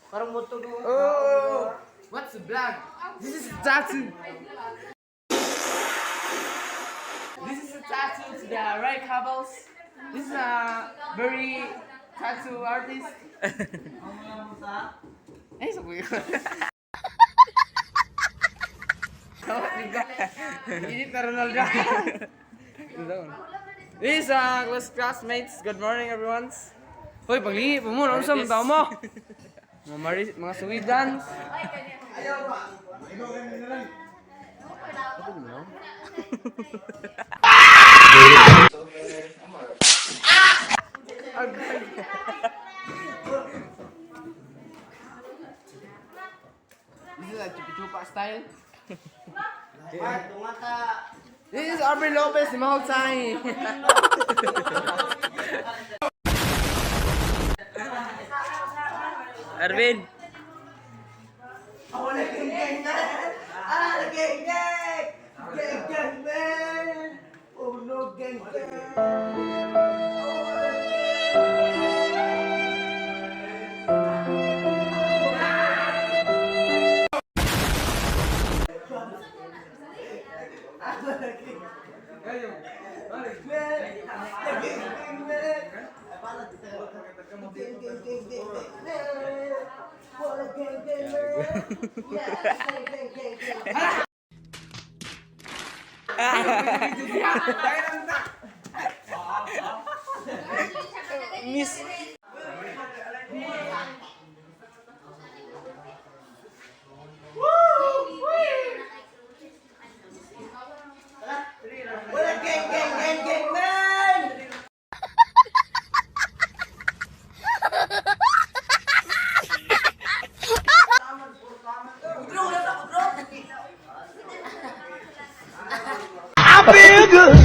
Parang moto doon. Oh! What's the vlog? This is a tattoo. This is a tattoo to the right couples. This is a very tattoo artist. Eh, so weird. Ini Ronaldo. This close classmates. Good morning, everyone. Hoy, pagli mo ano sa mga mo? Mga Swedans. This is like chupa style. This is Aubrey Lopez, si Mahal Sai. Arvin. Ako na geng-geng na! Geng-geng! Geng-geng, man! Oh no, geng-geng! Miss. Wala geng-geng, man! I feel good.